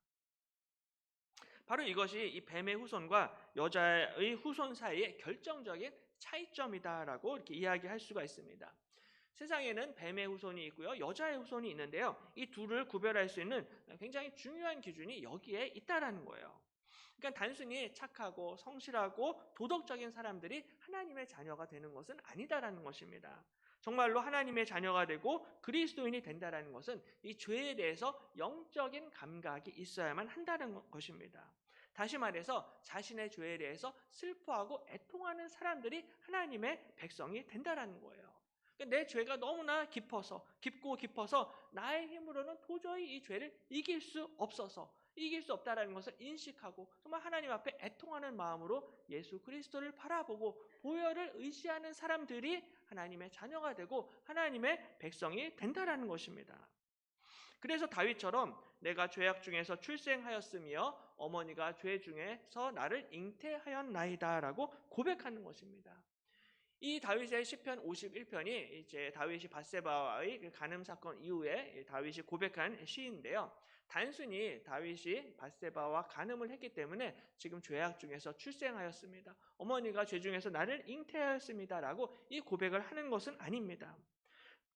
바로 이것이 이 뱀의 후손과 여자의 후손 사이의 결정적인 차이점이다라고 이렇게 이야기할 수가 있습니다. 세상에는 뱀의 후손이 있고요, 여자의 후손이 있는데요. 이 둘을 구별할 수 있는 굉장히 중요한 기준이 여기에 있다라는 거예요. 그러니까 단순히 착하고 성실하고 도덕적인 사람들이 하나님의 자녀가 되는 것은 아니다라는 것입니다. 정말로 하나님의 자녀가 되고 그리스도인이 된다라는 것은 이 죄에 대해서 영적인 감각이 있어야만 한다는 것입니다. 다시 말해서 자신의 죄에 대해서 슬퍼하고 애통하는 사람들이 하나님의 백성이 된다라는 거예요. 그러니까 내 죄가 너무나 깊고 깊어서 나의 힘으로는 도저히 이 죄를 이길 수 없다라는 것을 인식하고 정말 하나님 앞에 애통하는 마음으로 예수 그리스도를 바라보고 보혈을 의지하는 사람들이 하나님의 자녀가 되고 하나님의 백성이 된다라는 것입니다. 그래서 다윗처럼 내가 죄악 중에서 출생하였으며 어머니가 죄 중에서 나를 잉태하였나이다라고 고백하는 것입니다. 이 다윗의 시편 51편이 이제 다윗이 밧세바와의 간음 사건 이후에 다윗이 고백한 시인데요. 단순히 다윗이 밧세바와 간음을 했기 때문에 지금 죄악 중에서 출생하였습니다. 어머니가 죄 중에서 나를 잉태하였습니다라고 이 고백을 하는 것은 아닙니다.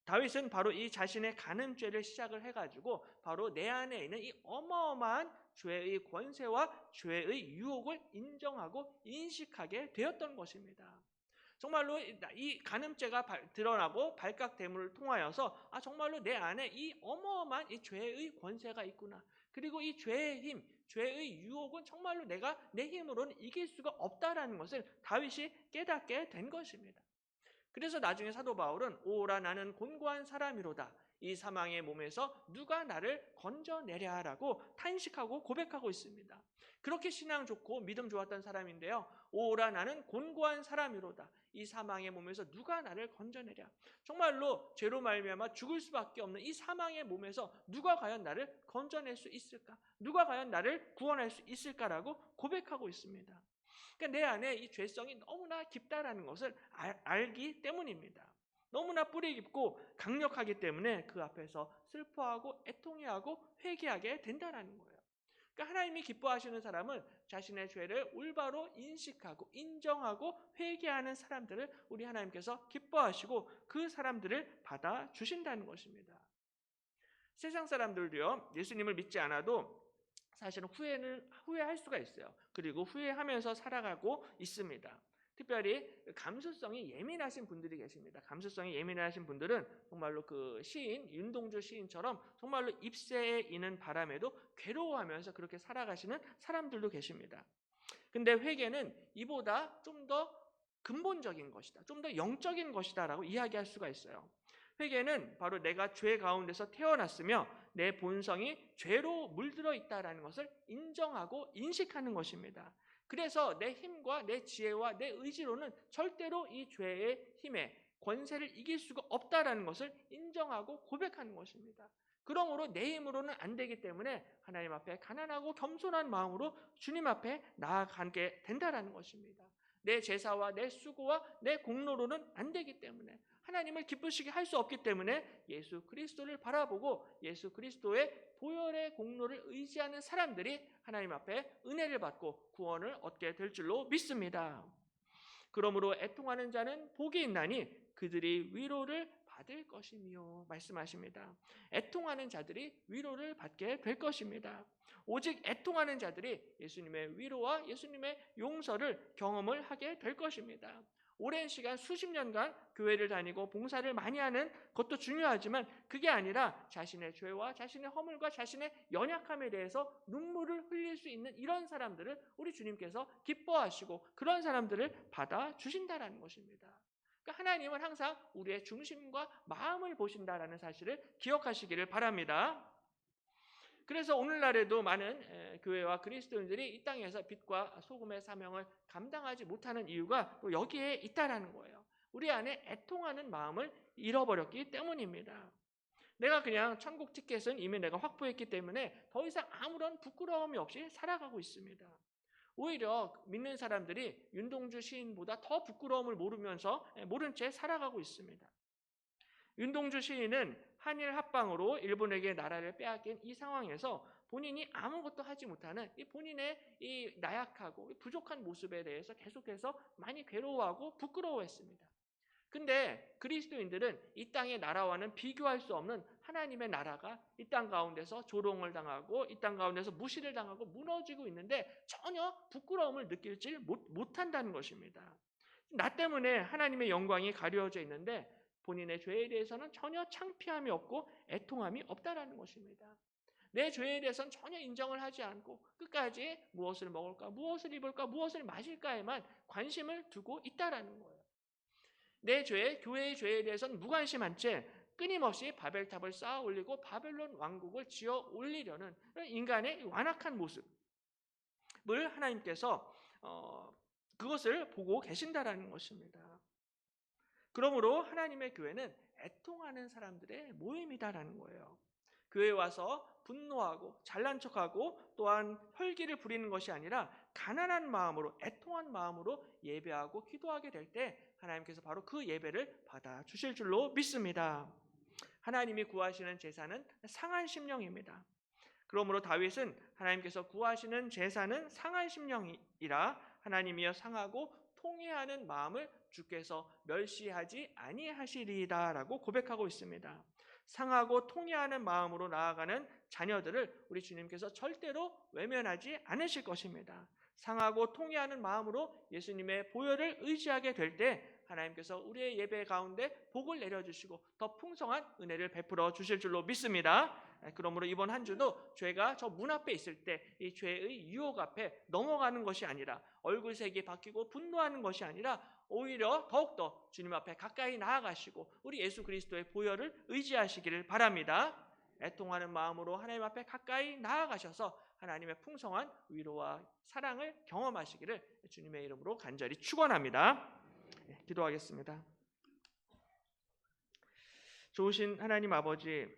다윗은 바로 이 자신의 간음죄를 시작을 해가지고 바로 내 안에 있는 이 어마어마한 죄의 권세와 죄의 유혹을 인정하고 인식하게 되었던 것입니다. 정말로 이 간음죄가 드러나고 발각됨을 통하여서 정말로 내 안에 이 어마어마한 이 죄의 권세가 있구나. 그리고 이 죄의 힘, 죄의 유혹은 정말로 내가 내 힘으로는 이길 수가 없다라는 것을 다윗이 깨닫게 된 것입니다. 그래서 나중에 사도 바울은 오라 나는 곤고한 사람이로다. 이 사망의 몸에서 누가 나를 건져내랴라고 탄식하고 고백하고 있습니다. 그렇게 신앙 좋고 믿음 좋았던 사람인데요. 오라 나는 곤고한 사람이로다. 이 사망의 몸에서 누가 나를 건져내랴. 정말로 죄로 말미암아 죽을 수밖에 없는 이 사망의 몸에서 누가 과연 나를 건져낼 수 있을까? 누가 과연 나를 구원할 수 있을까라고 고백하고 있습니다. 그러니까 내 안에 이 죄성이 너무나 깊다라는 것을 알기 때문입니다. 너무나 뿌리 깊고 강력하기 때문에 그 앞에서 슬퍼하고 애통해하고 회개하게 된다는 거예요. 그러니까 하나님이 기뻐하시는 사람은 자신의 죄를 올바로 인식하고 인정하고 회개하는 사람들을 우리 하나님께서 기뻐하시고 그 사람들을 받아주신다는 것입니다. 세상 사람들도요, 예수님을 믿지 않아도 사실은 후회할 수가 있어요. 그리고 후회하면서 살아가고 있습니다. 특별히 감수성이 예민하신 분들이 계십니다. 감수성이 예민하신 분들은 정말로 그 시인 윤동주 시인처럼 정말로 잎새에 이는 바람에도 괴로워하면서 그렇게 살아가시는 사람들도 계십니다. 근데 회개는 이보다 좀 더 근본적인 것이다, 좀 더 영적인 것이다라고 이야기할 수가 있어요. 회개는 바로 내가 죄 가운데서 태어났으며 내 본성이 죄로 물들어 있다라는 것을 인정하고 인식하는 것입니다. 그래서 내 힘과 내 지혜와 내 의지로는 절대로 이 죄의 힘에 권세를 이길 수가 없다라는 것을 인정하고 고백하는 것입니다. 그러므로 내 힘으로는 안 되기 때문에 하나님 앞에 가난하고 겸손한 마음으로 주님 앞에 나아가게 된다라는 것입니다. 내 제사와 내 수고와 내 공로로는 안 되기 때문에, 하나님을 기쁘시게 할 수 없기 때문에 예수 그리스도를 바라보고 예수 그리스도의 보혈의 공로를 의지하는 사람들이 하나님 앞에 은혜를 받고 구원을 얻게 될 줄로 믿습니다. 그러므로 애통하는 자는 복이 있나니 그들이 위로를 받을 것이며 말씀하십니다. 애통하는 자들이 위로를 받게 될 것입니다. 오직 애통하는 자들이 예수님의 위로와 예수님의 용서를 경험을 하게 될 것입니다. 오랜 시간 수십 년간 교회를 다니고 봉사를 많이 하는 것도 중요하지만 그게 아니라 자신의 죄와 자신의 허물과 자신의 연약함에 대해서 눈물을 흘릴 수 있는 이런 사람들을 우리 주님께서 기뻐하시고 그런 사람들을 받아주신다라는 것입니다. 그러니까 하나님은 항상 우리의 중심과 마음을 보신다라는 사실을 기억하시기를 바랍니다. 그래서 오늘날에도 많은 교회와 그리스도인들이 이 땅에서 빛과 소금의 사명을 감당하지 못하는 이유가 또 여기에 있다라는 거예요. 우리 안에 애통하는 마음을 잃어버렸기 때문입니다. 내가 그냥 천국 티켓은 이미 내가 확보했기 때문에 더 이상 아무런 부끄러움이 없이 살아가고 있습니다. 오히려 믿는 사람들이 윤동주 시인보다 더 부끄러움을 모른 채 살아가고 있습니다. 윤동주 시인은 한일 합방으로 일본에게 나라를 빼앗긴 이 상황에서 본인이 아무것도 하지 못하는 이 본인의 이 나약하고 부족한 모습에 대해서 계속해서 많이 괴로워하고 부끄러워했습니다. 근데 그리스도인들은 이 땅의 나라와는 비교할 수 없는 하나님의 나라가 이 땅 가운데서 조롱을 당하고 이 땅 가운데서 무시를 당하고 무너지고 있는데 전혀 부끄러움을 느끼지 못한다는 것입니다. 나 때문에 하나님의 영광이 가려져 있는데 본인의 죄에 대해서는 전혀 창피함이 없고 애통함이 없다라는 것입니다. 내 죄에 대해서는 전혀 인정을 하지 않고 끝까지 무엇을 먹을까, 무엇을 입을까, 무엇을 마실까에만 관심을 두고 있다라는 거예요. 내 죄, 교회의 죄에 대해서는 무관심한 채 끊임없이 바벨탑을 쌓아 올리고 바벨론 왕국을 지어 올리려는 인간의 완악한 모습을 하나님께서 그것을 보고 계신다라는 것입니다. 그러므로 하나님의 교회는 애통하는 사람들의 모임이다라는 거예요. 교회에 와서 분노하고 잘난 척하고 또한 혈기를 부리는 것이 아니라 가난한 마음으로, 애통한 마음으로 예배하고 기도하게 될 때 하나님께서 바로 그 예배를 받아주실 줄로 믿습니다. 하나님이 구하시는 제사는 상한 심령입니다. 그러므로 다윗은 하나님께서 구하시는 제사는 상한 심령이라 하나님이여 상하고 통회하는 마음을 주께서 멸시하지 아니하시리이다라고 고백하고 있습니다. 상하고 통회하는 마음으로 나아가는 자녀들을 우리 주님께서 절대로 외면하지 않으실 것입니다. 상하고 통회하는 마음으로 예수님의 보혈을 의지하게 될 때 하나님께서 우리의 예배 가운데 복을 내려주시고 더 풍성한 은혜를 베풀어 주실 줄로 믿습니다. 그러므로 이번 한 주도 죄가 저 문 앞에 있을 때 이 죄의 유혹 앞에 넘어가는 것이 아니라 얼굴색이 바뀌고 분노하는 것이 아니라 오히려 더욱더 주님 앞에 가까이 나아가시고 우리 예수 그리스도의 보혈을 의지하시기를 바랍니다. 애통하는 마음으로 하나님 앞에 가까이 나아가셔서 하나님의 풍성한 위로와 사랑을 경험하시기를 주님의 이름으로 간절히 축원합니다. 기도하겠습니다. 좋으신 하나님 아버지,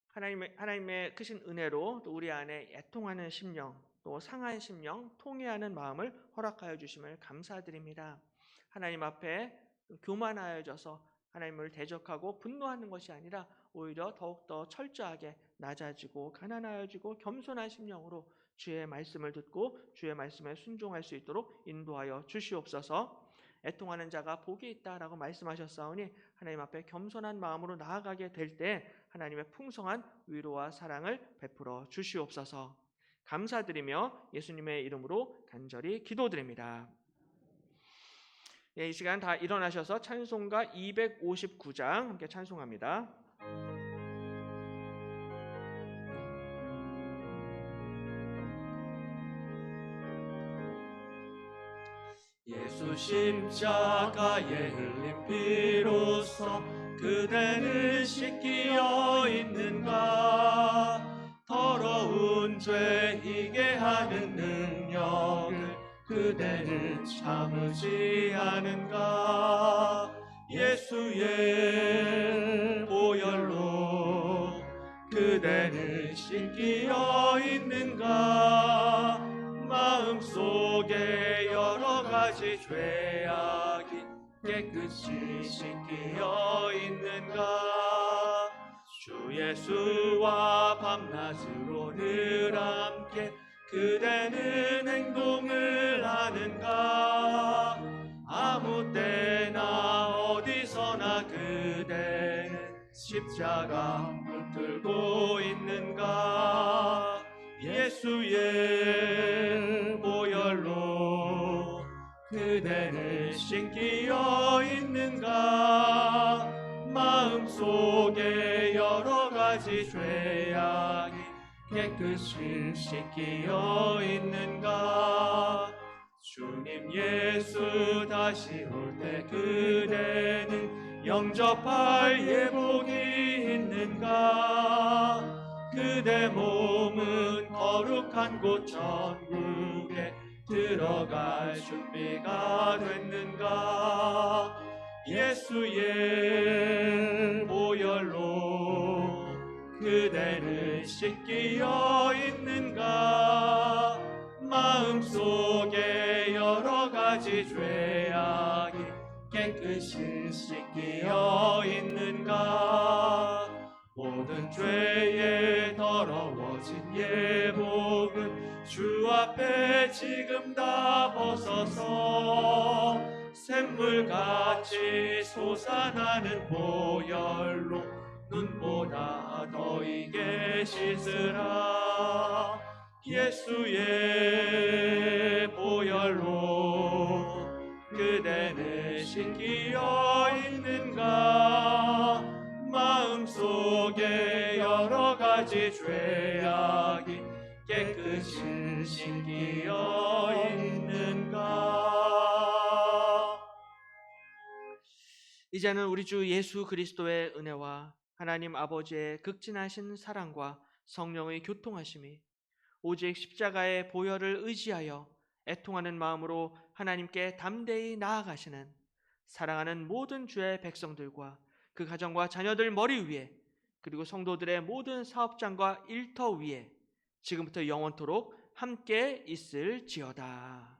하나님의 크신 은혜로 또 우리 안에 애통하는 심령, 또 상한 심령, 통회하는 마음을 허락하여 주심을 감사드립니다. 하나님 앞에 교만하여져서 하나님을 대적하고 분노하는 것이 아니라 오히려 더욱더 철저하게 낮아지고 가난하여지고 겸손한 심령으로 주의 말씀을 듣고 주의 말씀에 순종할 수 있도록 인도하여 주시옵소서. 애통하는 자가 복이 있다라고 말씀하셨사오니 하나님 앞에 겸손한 마음으로 나아가게 될 때 하나님의 풍성한 위로와 사랑을 베풀어 주시옵소서. 감사드리며 예수님의 이름으로 간절히 기도드립니다. 이 시간 다 일어나셔서 찬송가 259장 함께 찬송합니다. 예수 십자가에 흘린 피로써 그대는 씻기어 있는가? 더러운 죄 희게 하는 능력을 그대는 참으지 않은가? 예수의 보혈로 그대는 씻기어 있는가? 마음속에 여러 가지 죄악이 깨끗이 씻기어 있는가? 주 예수와 밤낮으로 늘 함께 그대는 행동을 하는가? 아무 때나 어디서나 그대는 십자가 붙들고 있는가? 예수의 보혈로 그대는 씻기어 있는가? 마음속에 여러 가지 죄악이 깨끗이 씻기어 있는가? 주님 예수 다시 올 때 그대는 영접할 예복이 있는가? 그대 몸은 거룩한 곳 천국에 들어갈 준비가 됐는가? 예수의 보혈로 그대는 씻기어 있는가? 마음속에 여러 가지 죄악이 깨끗이 씻기어 있는가? 모든 죄에 더러워진 예복은 주 앞에 지금 다 벗어서 샘물같이 솟아나는 보혈로 눈보다 더 익게 씻으라. 예수의 보혈로 그대는 씻기어 있는가? 마음속에 여러 가지 죄악이 깨끗이 씻기어 있는가? 이제는 우리 주 예수 그리스도의 은혜와 하나님 아버지의 극진하신 사랑과 성령의 교통하심이 오직 십자가의 보혈을 의지하여 애통하는 마음으로 하나님께 담대히 나아가시는 사랑하는 모든 주의 백성들과 그 가정과 자녀들 머리 위에 그리고 성도들의 모든 사업장과 일터 위에 지금부터 영원토록 함께 있을지어다.